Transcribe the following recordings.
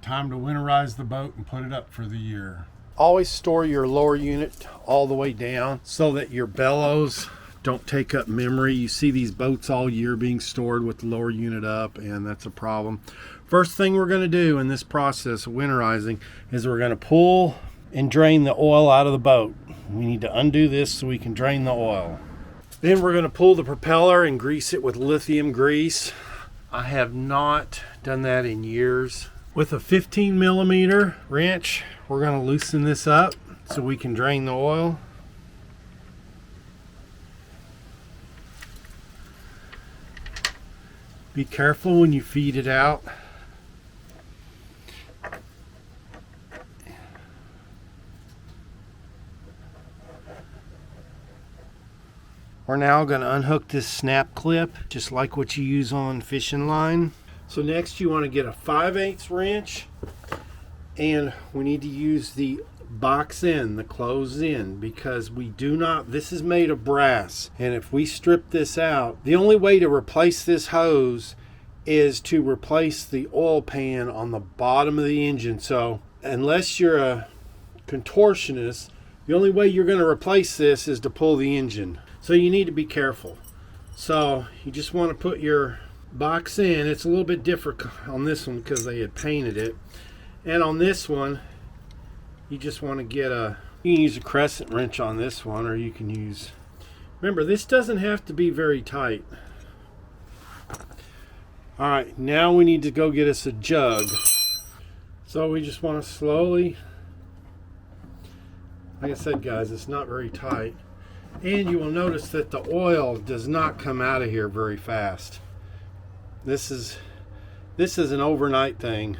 Time to winterize the boat and put it up for the year. Always store your lower unit all the way down so that your bellows don't take up memory. You see these boats all year being stored with the lower unit up, and that's a problem. First thing we're going to do in this process of winterizing is we're going to pull and drain the oil out of the boat. We need to undo this so we can drain the oil. Then we're going to pull the propeller and grease it with lithium grease. I have not done that in years. With a 15 millimeter wrench, we're going to loosen this up so we can drain the oil. Be careful when you feed it out. We're now going to unhook this snap clip, just like what you use on fishing line. So next you want to get a 5/8 wrench, and we need to use the box end, the closed end, because this is made of brass, and if we strip this out, the only way to replace this hose is to replace the oil pan on the bottom of the engine. So unless you're a contortionist, the only way you're going to replace this is to pull the engine. So you need to be careful. So you just want to put your box in. It's a little bit different on this one because they had painted it, and on this one you just want to get you can use a crescent wrench on this one, or you can use, remember, this doesn't have to be very tight. All right, now we need to go get us a jug. So we just want to slowly, like I said guys, it's not very tight, and you will notice that the oil does not come out of here very fast. This is an overnight thing.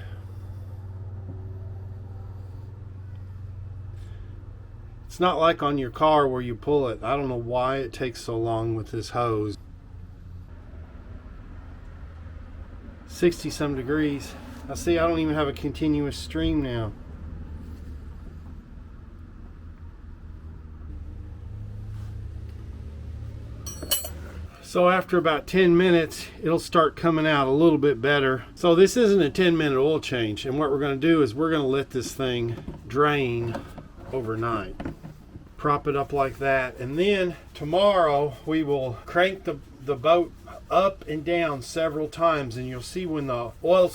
It's not like on your car where you pull it. I don't know why it takes so long with this hose. 60 some degrees. I see I don't even have a continuous stream now. So after about 10 minutes, it'll start coming out a little bit better. So this isn't a 10-minute oil change. And what we're going to do is we're going to let this thing drain overnight. Prop it up like that. And then tomorrow we will crank the boat up and down several times, and you'll see when the oil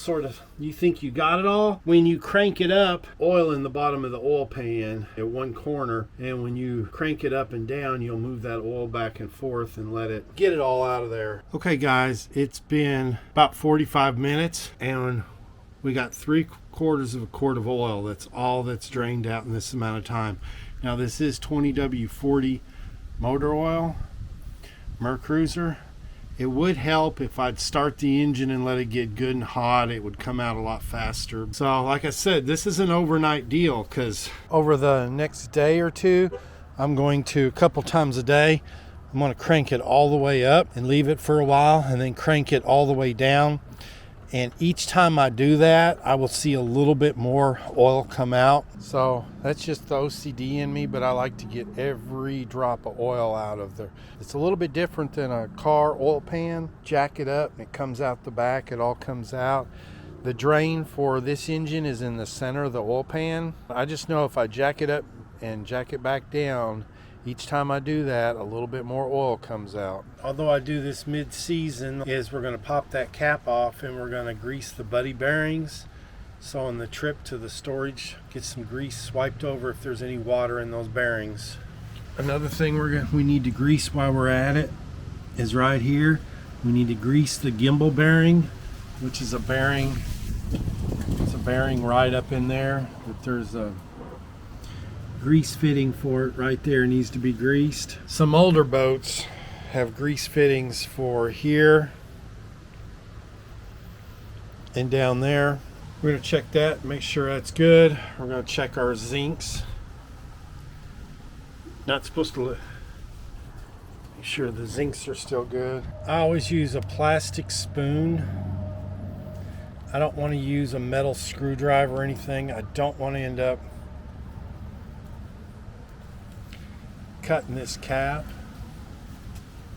you think you got it all, when you crank it up, oil in the bottom of the oil pan at one corner, and when you crank it up and down, you'll move that oil back and forth and let it get it all out of there. Okay guys, it's been about 45 minutes and we got 3/4 of a quart of oil. That's all that's drained out in this amount of time. Now this is 20W40 motor oil, Mercruiser. It would help if I'd start the engine and let it get good and hot. It would come out a lot faster. So like I said, this is an overnight deal, because over the next day or two, I'm going to, a couple times a day, I'm going to crank it all the way up and leave it for a while, and then crank it all the way down. And each time I do that, I will see a little bit more oil come out. So that's just the OCD in me, but I like to get every drop of oil out of there. It's a little bit different than a car oil pan. Jack it up and it comes out the back, it all comes out. The drain for this engine is in the center of the oil pan. I just know if I jack it up and jack it back down, each time I do that, a little bit more oil comes out. Although I do this mid-season, is we're going to pop that cap off and we're going to grease the buddy bearings. So on the trip to the storage, get some grease swiped over if there's any water in those bearings. Another thing we need to grease while we're at it is right here. We need to grease the gimbal bearing, which is a bearing. It's a bearing right up in there. But there's a grease fitting for it right there, needs to be greased. Some older boats have grease fittings for here and down there. We're going to check that, make sure that's good. We're going to check our zincs. Not supposed to make sure the zincs are still good. I always use a plastic spoon. I don't want to use a metal screwdriver or anything. I don't want to end up cutting this cap.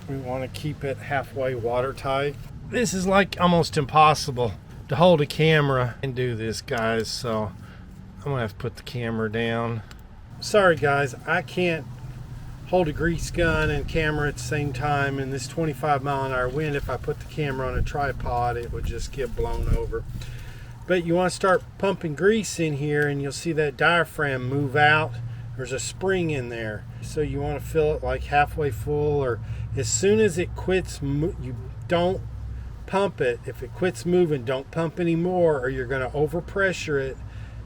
We want to keep it halfway watertight. This is like almost impossible to hold a camera and do this, guys, so I'm gonna have to put the camera down. Sorry guys, I can't hold a grease gun and camera at the same time in this 25-mile-an-hour wind. If I put the camera on a tripod, it would just get blown over. But you want to start pumping grease in here, and you'll see that diaphragm move out. There's a spring in there, so you want to fill it like halfway full, or as soon as it quits, you don't pump it. If it quits moving, don't pump anymore, or you're going to overpressure it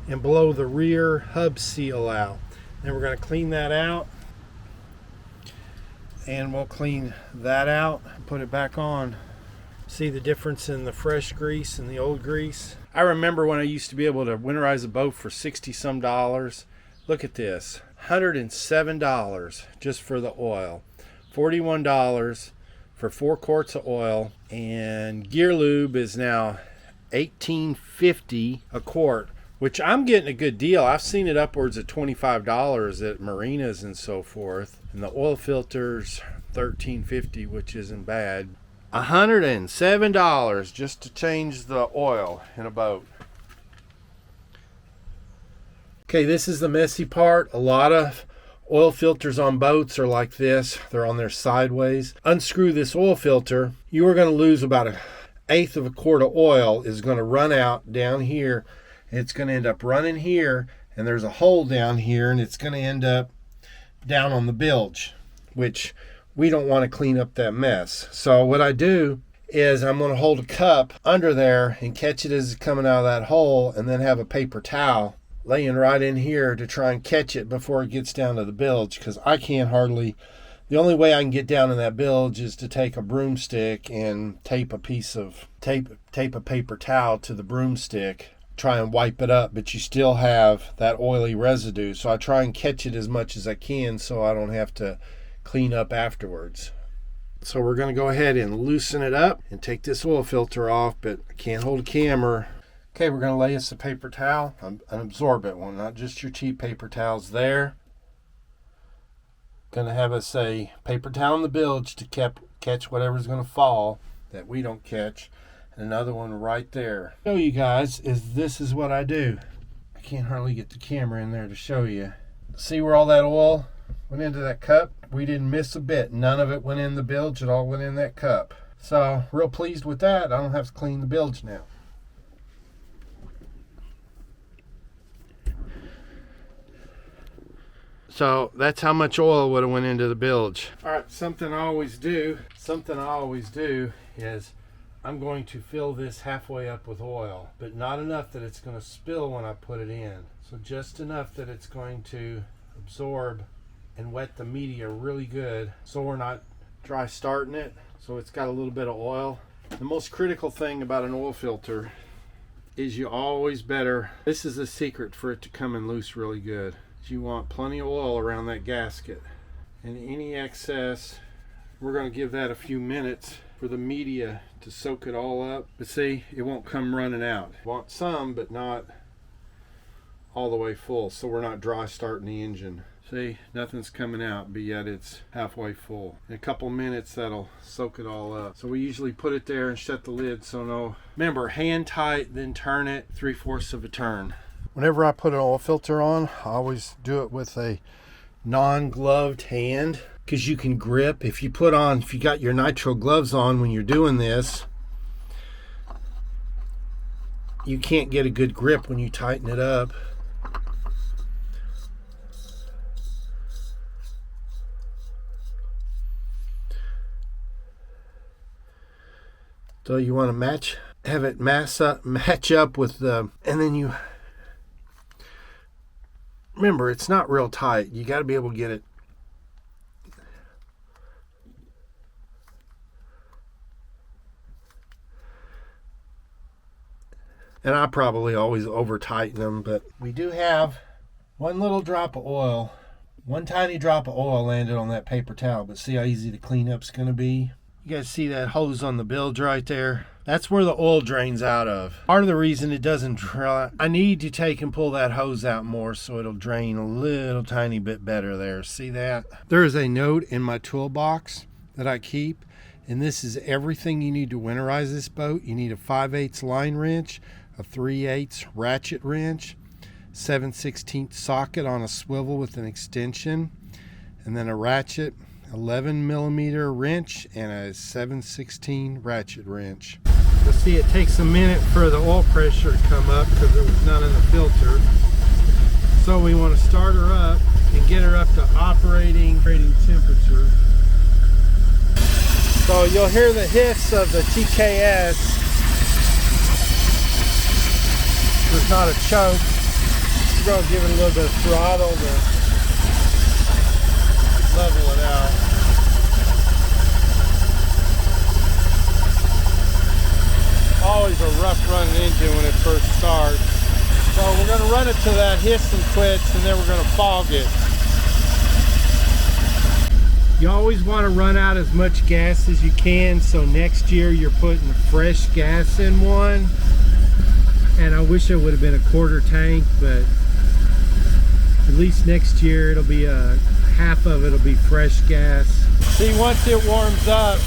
and blow the rear hub seal out. Then we're going to clean that out, and we'll clean that out and put it back on. See the difference in the fresh grease and the old grease? I remember when I used to be able to winterize a boat for $60-some. Look at this, $107 just for the oil, $41 for 4 quarts of oil, and gear lube is now $18.50 a quart, which I'm getting a good deal. I've seen it upwards of $25 at marinas and so forth, and the oil filters $13.50, which isn't bad. $107 just to change the oil in a boat. Okay, this is the messy part. A lot of oil filters on boats are like this. They're on their sideways. Unscrew this oil filter. You are going to lose about 1/8 of a quart of oil is going to run out down here. It's going to end up running here, and there's a hole down here, and it's going to end up down on the bilge, which we don't want to clean up that mess. So what I do is I'm going to hold a cup under there and catch it as it's coming out of that hole, and then have a paper towel laying right in here to try and catch it before it gets down to the bilge, because I can't hardly, the only way I can get down in that bilge is to take a broomstick and tape a paper towel to the broomstick, try and wipe it up, but you still have that oily residue. So I try and catch it as much as I can so I don't have to clean up afterwards. So we're going to go ahead and loosen it up and take this oil filter off, but I can't hold a camera. Okay, we're going to lay us a paper towel, an absorbent one, not just your cheap paper towels there. Going to have us a paper towel in the bilge to catch whatever's going to fall that we don't catch, and another one right there. Show you guys this is what I do. I can't hardly get the camera in there to show you. See where all that oil went into that cup? We didn't miss a bit. None of it went in the bilge. It all went in that cup. So real pleased with that. I don't have to clean the bilge now. So that's how much oil would have went into the bilge. All right, something I always do is I'm going to fill this halfway up with oil, but not enough that it's going to spill when I put it in. So just enough that it's going to absorb and wet the media really good, so we're not dry starting it, so it's got a little bit of oil. The most critical thing about an oil filter is you always better, this is a secret for it to come in loose really good. You want plenty of oil around that gasket, and any excess, we're going to give that a few minutes for the media to soak it all up. But see, it won't come running out. Want some, but not all the way full, so we're not dry starting the engine. See, nothing's coming out, but yet it's halfway full. In a couple minutes, that'll soak it all up. So we usually put it there and shut the lid, so no. Remember, hand tight, then turn it 3/4 of a turn. Whenever I put an oil filter on, I always do it with a non-gloved hand, because you can grip. If you got your nitro gloves on when you're doing this, you can't get a good grip when you tighten it up. So you want to have it match up with the, and then you, remember, it's not real tight. You got to be able to get it. And I probably always over tighten them, but we do have one little drop of oil, one tiny drop of oil landed on that paper towel, but see how easy the cleanup's going to be? You guys see that hose on the bilge right there? That's where the oil drains out of. Part of the reason it doesn't dry, I need to take and pull that hose out more so it'll drain a little tiny bit better there. See that? There is a note in my toolbox that I keep. And this is everything you need to winterize this boat. You need a 5/8 line wrench, a 3/8 ratchet wrench, 7/16 socket on a swivel with an extension, and then a ratchet, 11mm wrench, and a 7/16 ratchet wrench. You'll see it takes a minute for the oil pressure to come up because there was none in the filter. So we want to start her up and get her up to operating temperature. So you'll hear the hiss of the TKS. There's not a choke. We're going to give it a little bit of throttle to level it out. Always a rough running engine when it first starts. So we're going to run it to that hiss and quits, and then we're going to fog it. You always want to run out as much gas as you can, so next year you're putting fresh gas in one. And I wish it would have been a quarter tank, but at least next year it'll be half of it'll be fresh gas. See, once it warms up,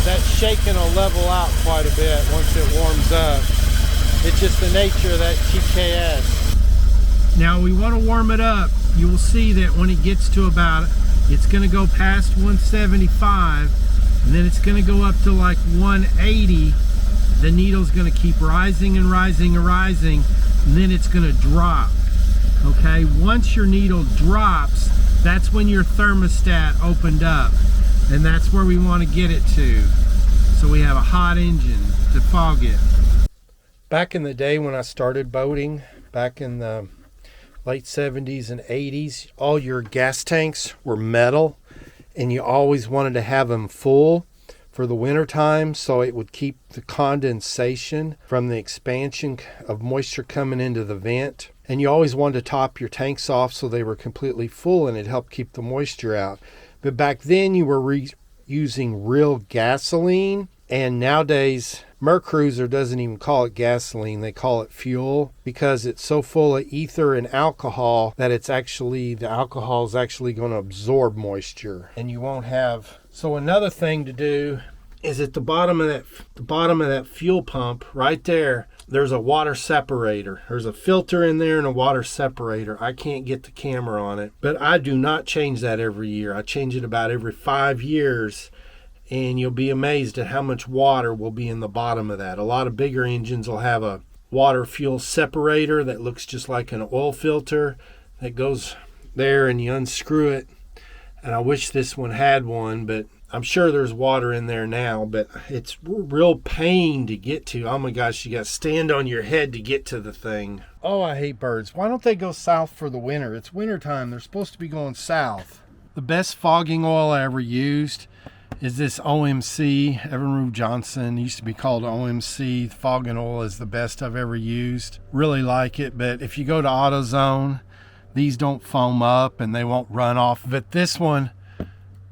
that shaking will level out quite a bit once it warms up. It's just the nature of that TKS. Now we want to warm it up. You will see that when it gets to about, it's going to go past 175, and then it's going to go up to like 180. The needle's going to keep rising and rising and rising, and then it's going to drop. Okay, once your needle drops, that's when your thermostat opened up, and that's where we want to get it to. So we have a hot engine to fog it. Back in the day when I started boating, back in the late 70s and 80s, all your gas tanks were metal, and you always wanted to have them full for the winter time, so it would keep the condensation from the expansion of moisture coming into the vent. And you always wanted to top your tanks off so they were completely full, and it helped keep the moisture out. But back then you were using real gasoline, and nowadays Mercruiser doesn't even call it gasoline, they call it fuel, because it's so full of ether and alcohol that it's actually, the alcohol is actually going to absorb moisture, and you won't have. So another thing to do is at the bottom of that fuel pump right there, there's a water separator. There's a filter in there and a water separator. I can't get the camera on it, but I do not change that every year. I change it about every 5 years, and you'll be amazed at how much water will be in the bottom of that. A lot of bigger engines will have a water fuel separator that looks just like an oil filter that goes there, and you unscrew it. And I wish this one had one, but I'm sure there's water in there now, but it's real pain to get to. Oh my gosh, you got to stand on your head to get to the thing. Oh, I hate birds. Why don't they go south for the winter? It's winter time. They're supposed to be going south. The best fogging oil I ever used is this OMC, Evinrude Johnson. It used to be called OMC. Fogging oil is the best I've ever used. Really like it, but if you go to AutoZone, these don't foam up and they won't run off. But this one,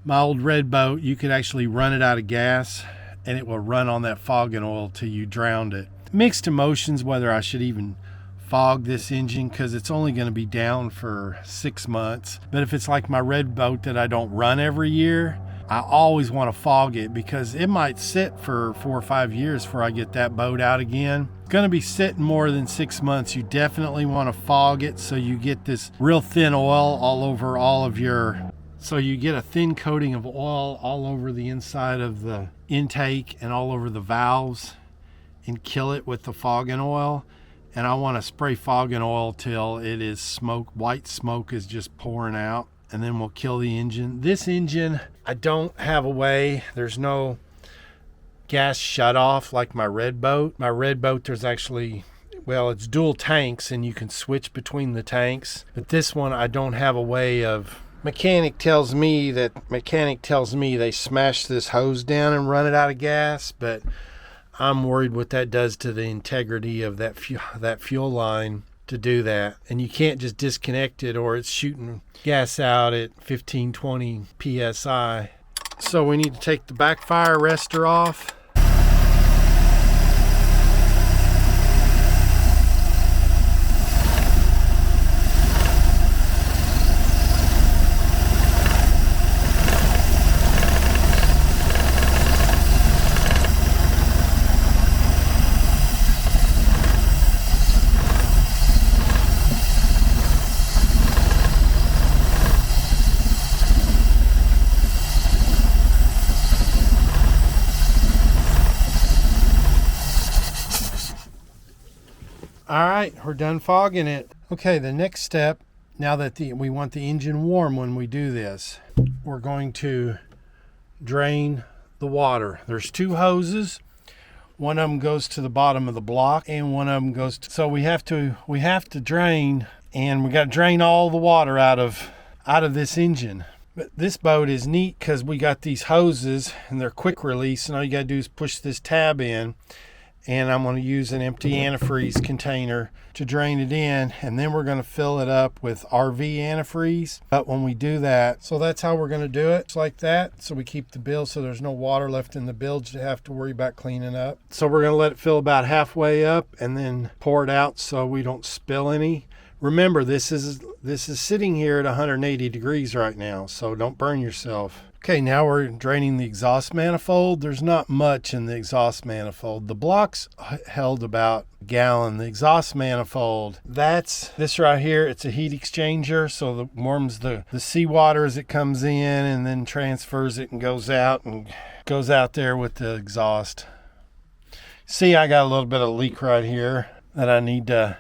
my old red boat, you could actually run it out of gas and it will run on that fogging oil till you drowned it. Mixed emotions whether I should even fog this engine, because it's only going to be down for 6 months. But if it's like my red boat that I don't run every year, I always want to fog it, because it might sit for 4 or 5 years before I get that boat out again. It's going to be sitting more than 6 months. You definitely want to fog it so you get this real thin oil all over all of your, so you get a thin coating of oil all over the inside of the intake and all over the valves, and kill it with the fogging oil. And I want to spray fogging oil till it is smoke, white smoke is just pouring out, and then we'll kill the engine. This engine, I don't have a way, there's no gas shut off like my red boat. My red boat, there's actually, well, it's dual tanks and you can switch between the tanks. But this one, I don't have a way of, mechanic tells me they smash this hose down and run it out of gas, but I'm worried what that does to the integrity of that fuel line to do that. And you can't just disconnect it or it's shooting gas out at 15-20 psi. So we need to take the backfire arrestor off. All right, we're done fogging it. Okay, the next step, now that we want the engine warm when we do this, we're going to drain the water. There's two hoses. One of them goes to the bottom of the block and one of them goes to, so we have to drain, and we got to drain all the water out of this engine. But this boat is neat because we got these hoses and they're quick release, and all you got to do is push this tab in, and I'm going to use an empty antifreeze container to drain it in, and then we're going to fill it up with RV antifreeze. But when we do that, so that's how we're going to do it. It's like that, so we keep the bilge so there's no water left in the bilge to have to worry about cleaning up. So we're going to let it fill about halfway up and then pour it out so we don't spill any. Remember, this is sitting here at 180 degrees right now, so don't burn yourself. Okay, now we're draining the exhaust manifold. There's not much in the exhaust manifold. The blocks held about a gallon. The exhaust manifold, that's this right here. It's a heat exchanger, so it warms the seawater as it comes in and then transfers it and goes out there with the exhaust. See, I got a little bit of leak right here that I need to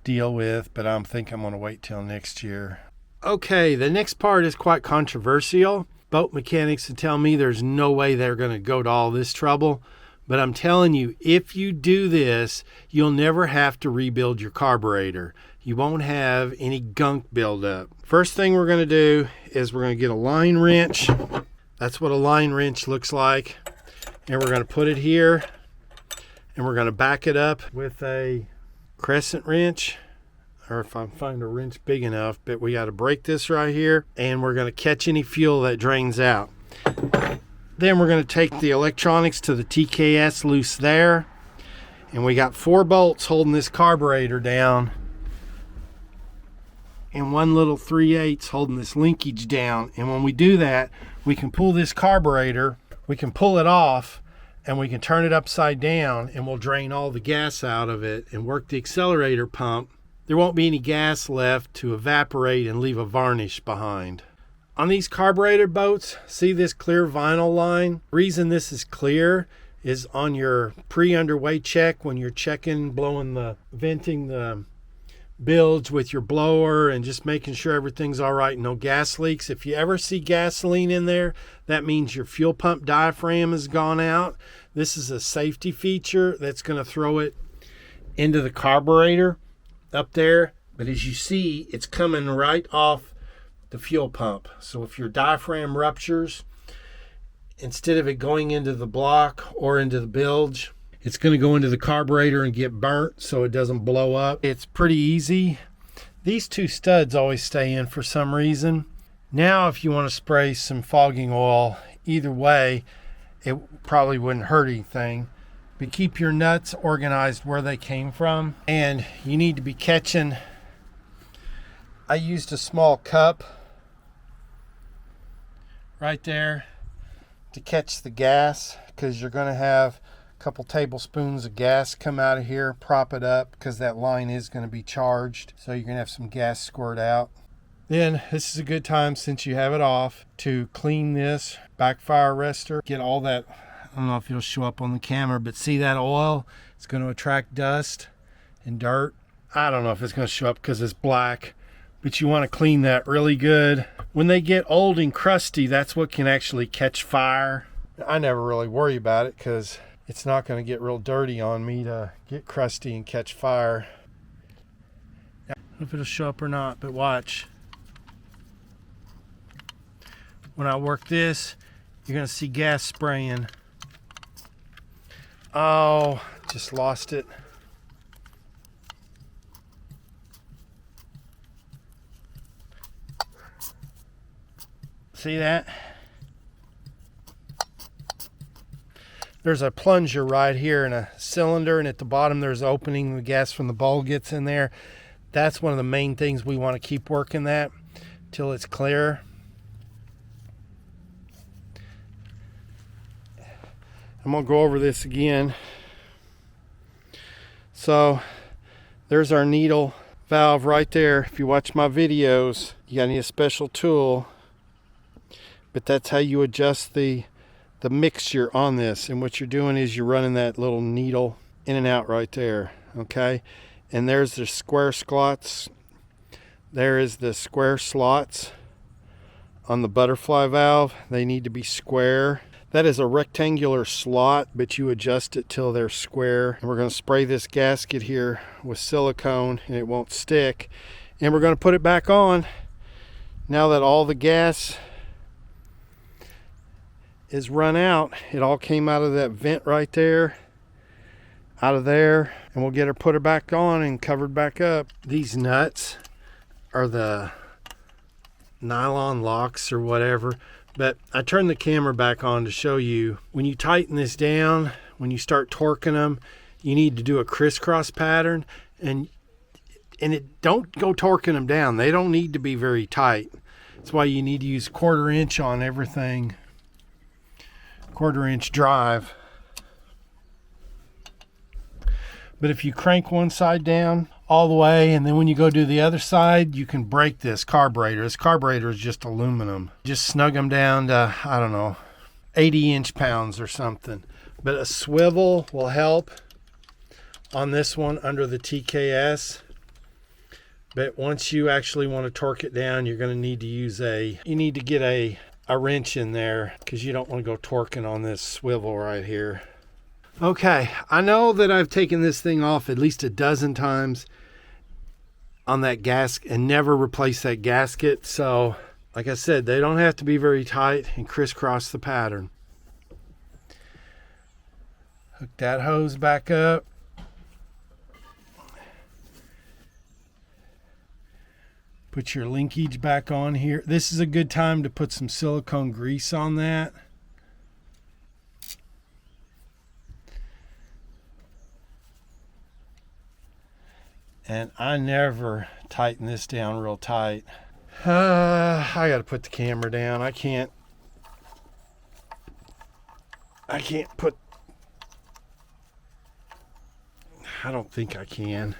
deal with, but I think I'm going to wait till next year. Okay, the next part is quite controversial. Boat mechanics would tell me there's no way they're going to go to all this trouble, but I'm telling you, if you do this, you'll never have to rebuild your carburetor. You won't have any gunk buildup. First thing we're going to do is we're going to get a line wrench. That's what a line wrench looks like. And we're going to put it here, and we're going to back it up with a crescent wrench, or if I find a wrench big enough, but we got to break this right here, and we're going to catch any fuel that drains out. Then we're going to take the electronics to the TKS loose there, and we got 4 bolts holding this carburetor down and one little 3/8 holding this linkage down. And when we do that, we can pull this carburetor, we can pull it off, and we can turn it upside down, and we'll drain all the gas out of it and work the accelerator pump. There won't be any gas left to evaporate and leave a varnish behind. On these carburetor boats, see this clear vinyl line? The reason this is clear is on your pre-underway check, when you're checking, venting the bilge with your blower and just making sure everything's all right, no gas leaks. If you ever see gasoline in there, that means your fuel pump diaphragm has gone out. This is a safety feature that's going to throw it into the carburetor up there. But as you see, it's coming right off the fuel pump. So if your diaphragm ruptures, instead of it going into the block or into the bilge, it's going to go into the carburetor and get burnt so it doesn't blow up. It's pretty easy. These 2 studs always stay in for some reason. Now if you want to spray some fogging oil, either way, it probably wouldn't hurt anything. But keep your nuts organized where they came from. And you need to be catching, I used a small cup right there to catch the gas, because you're going to have couple tablespoons of gas come out of here, prop it up, because that line is going to be charged, so you're going to have some gas squirt out. Then this is a good time, since you have it off, to clean this backfire arrestor, get all that, I don't know if it'll show up on the camera, but see that oil? It's going to attract dust and dirt. I don't know if it's going to show up because it's black, but you want to clean that really good. When they get old and crusty, that's what can actually catch fire. I never really worry about it because it's not going to get real dirty on me to get crusty and catch fire. I don't know if it'll show up or not, but watch. When I work this, you're going to see gas spraying. Oh, just lost it. See that? There's a plunger right here and a cylinder, and at the bottom there's an opening. The gas from the bowl gets in there. That's one of the main things we want to keep working that till it's clear. I'm going to go over this again. So there's our needle valve right there. If you watch my videos, you got to need a special tool, but that's how you adjust the mixture on this. And what you're doing is you're running that little needle in and out right there, okay? And there's the square slots. There is the square slots on the butterfly valve. They need to be square. That is a rectangular slot, but you adjust it till they're square. And we're going to spray this gasket here with silicone and it won't stick. And we're going to put it back on now that all the gas is run out. It all came out of that vent right there, out of there, and we'll get her put her back on and covered back up. These nuts are the nylon locks or whatever, but I turned the camera back on to show you when you tighten this down, when you start torquing them, you need to do a crisscross pattern, and it don't go torquing them down. They don't need to be very tight. That's why you need to use 1/4 inch on everything, 1/4 inch drive. But if you crank one side down all the way, and then when you go do the other side, you can break this carburetor. This carburetor is just aluminum. Just snug them down to, I don't know, 80 inch-pounds or something. But a swivel will help on this one under the TKS. But once you actually want to torque it down, you're going to need to use you need to get a wrench in there, because you don't want to go torquing on this swivel right here. Okay, I know that I've taken this thing off at least a dozen times on that gasket and never replaced that gasket. So, like I said, they don't have to be very tight, and crisscross the pattern. Hook that hose back up. Put your linkage back on here. This is a good time to put some silicone grease on that. And I never tighten this down real tight. I gotta put the camera down. I can't put, I don't think I can.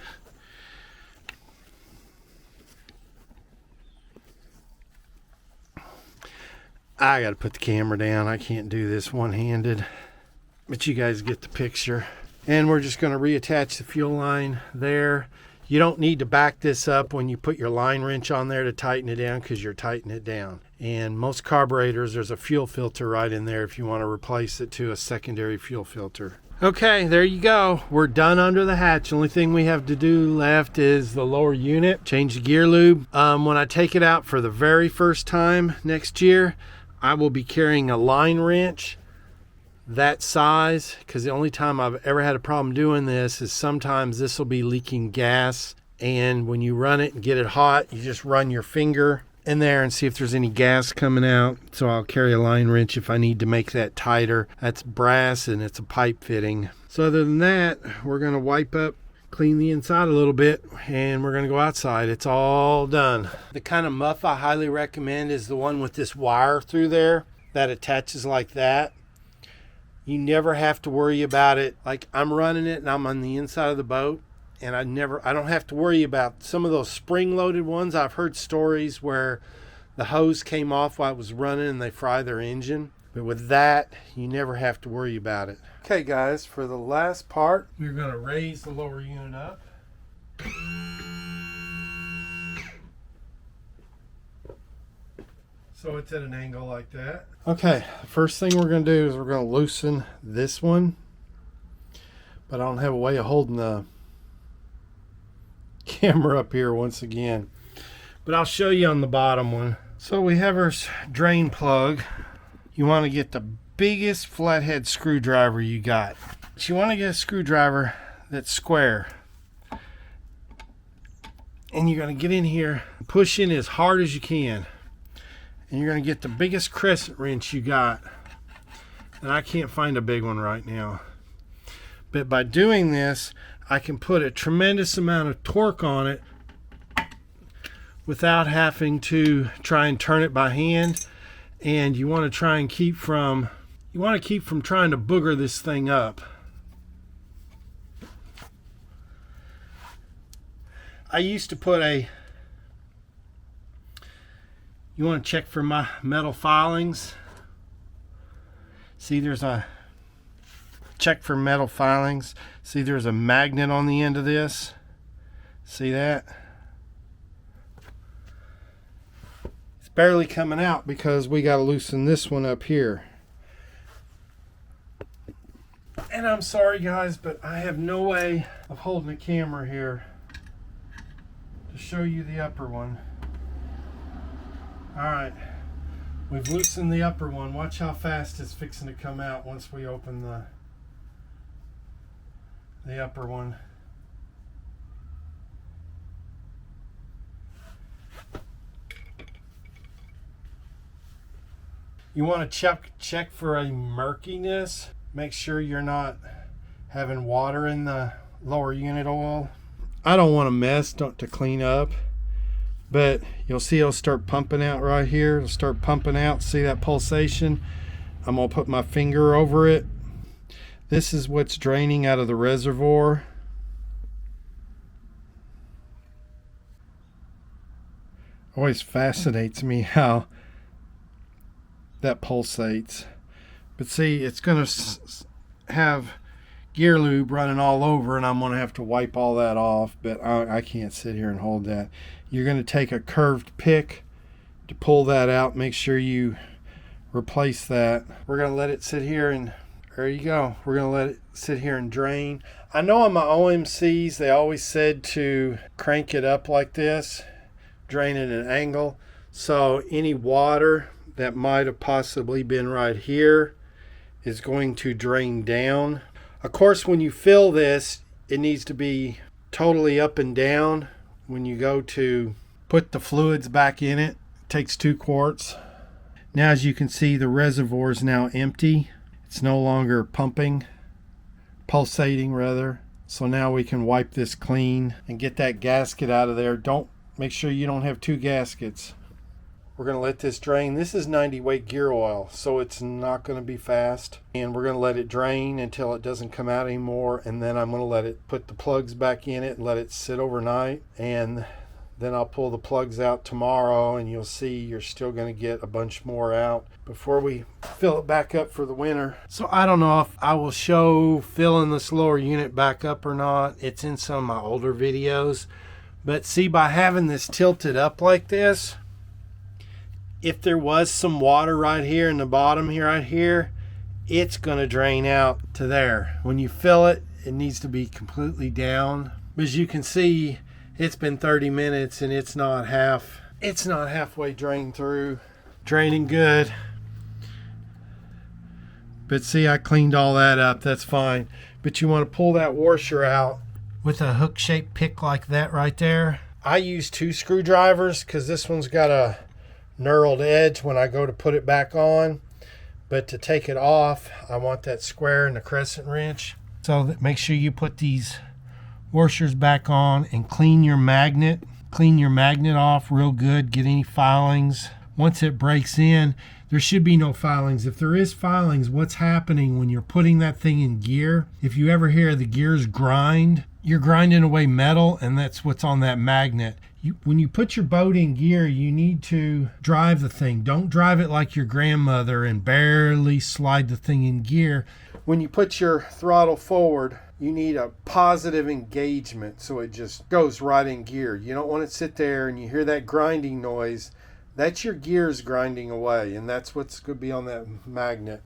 I gotta put the camera down. I can't do this one-handed, but you guys get the picture. And we're just gonna reattach the fuel line there. You don't need to back this up when you put your line wrench on there to tighten it down, because you're tightening it down. And most carburetors, there's a fuel filter right in there if you want to replace it to a secondary fuel filter. Okay, there you go. We're done under the hatch. The only thing we have to do left is the lower unit, change the gear lube. When I take it out for the very first time next year, I will be carrying a line wrench that size, because the only time I've ever had a problem doing this is sometimes this will be leaking gas, and when you run it and get it hot, you just run your finger in there and see if there's any gas coming out. So I'll carry a line wrench if I need to make that tighter. That's brass and it's a pipe fitting. So other than that, we're going to wipe up, clean the inside a little bit, and we're going to go outside. It's all done. The kind of muff I highly recommend is the one with this wire through there that attaches like that. You never have to worry about it. Like, I'm running it and I'm on the inside of the boat, and I don't have to worry about some of those spring-loaded ones. I've heard stories where the hose came off while it was running and they fry their engine. But with that, you never have to worry about it. Okay, guys, for the last part, we're going to raise the lower unit up. So it's at an angle like that. Okay, the first thing we're going to do is we're going to loosen this one. But I don't have a way of holding the camera up here once again. But I'll show you on the bottom one. So we have our drain plug. You want to get the biggest flathead screwdriver you got. But you want to get a screwdriver that's square. And you're going to get in here, push in as hard as you can. And you're going to get the biggest crescent wrench you got. And I can't find a big one right now. But by doing this, I can put a tremendous amount of torque on it without having to try and turn it by hand. And you want to try and keep from trying to booger this thing up. I used to put you want to check for my metal filings. See, there's a check for metal filings. See, there's a magnet on the end of this. See that? It's barely coming out because we got to loosen this one up here. And I'm sorry guys, but I have no way of holding the camera here to show you the upper one. Alright, we've loosened the upper one. Watch how fast it's fixing to come out once we open the upper one. You want to check for a murkiness. Make sure you're not having water in the lower unit oil. I don't want to mess to clean up, but you'll see it'll start pumping out right here. It'll start pumping out. See that pulsation? I'm going to put my finger over it. This is what's draining out of the reservoir. Always fascinates me how that pulsates. But see, it's going to have gear lube running all over, and I'm going to have to wipe all that off, but I can't sit here and hold that. You're going to take a curved pick to pull that out. Make sure you replace that. We're going to let it sit here, and there you go. We're going to let it sit here and drain. I know on my OMCs they always said to crank it up like this, drain at an angle, so any water that might have possibly been right here is going to drain down. Of course, when you fill this, it needs to be totally up and down. When you go to put the fluids back in it, it takes 2 quarts. Now, as you can see, the reservoir is now empty. It's no longer pumping, pulsating rather. So now we can wipe this clean and get that gasket out of there. Make sure you don't have 2 gaskets. We're going to let this drain. This is 90 weight gear oil, so it's not going to be fast. And we're going to let it drain until it doesn't come out anymore. And then I'm going to let it put the plugs back in it and let it sit overnight. And then I'll pull the plugs out tomorrow, and you'll see you're still going to get a bunch more out before we fill it back up for the winter. So I don't know if I will show filling this lower unit back up or not. It's in some of my older videos. But see, by having this tilted up like this, if there was some water right here in the bottom here, right here, it's going to drain out to there. When you fill it, it needs to be completely down. As you can see, it's been 30 minutes and it's not halfway drained through. Draining good. But see, I cleaned all that up. That's fine. But you want to pull that washer out with a hook-shaped pick like that right there. I use 2 screwdrivers because this one's got a knurled edge when I go to put it back on, but to take it off I want that square and the crescent wrench. So make sure you put these washers back on and clean your magnet off real good. Get any filings. Once it breaks in, there should be no filings. If there is filings, what's happening when you're putting that thing in gear, if you ever hear the gears grind, you're grinding away metal, and that's what's on that magnet. When you put your boat in gear, you need to drive the thing. Don't drive it like your grandmother and barely slide the thing in gear. When you put your throttle forward, you need a positive engagement so it just goes right in gear. You don't want to sit there and you hear that grinding noise. That's your gears grinding away, and that's what's going to be on that magnet.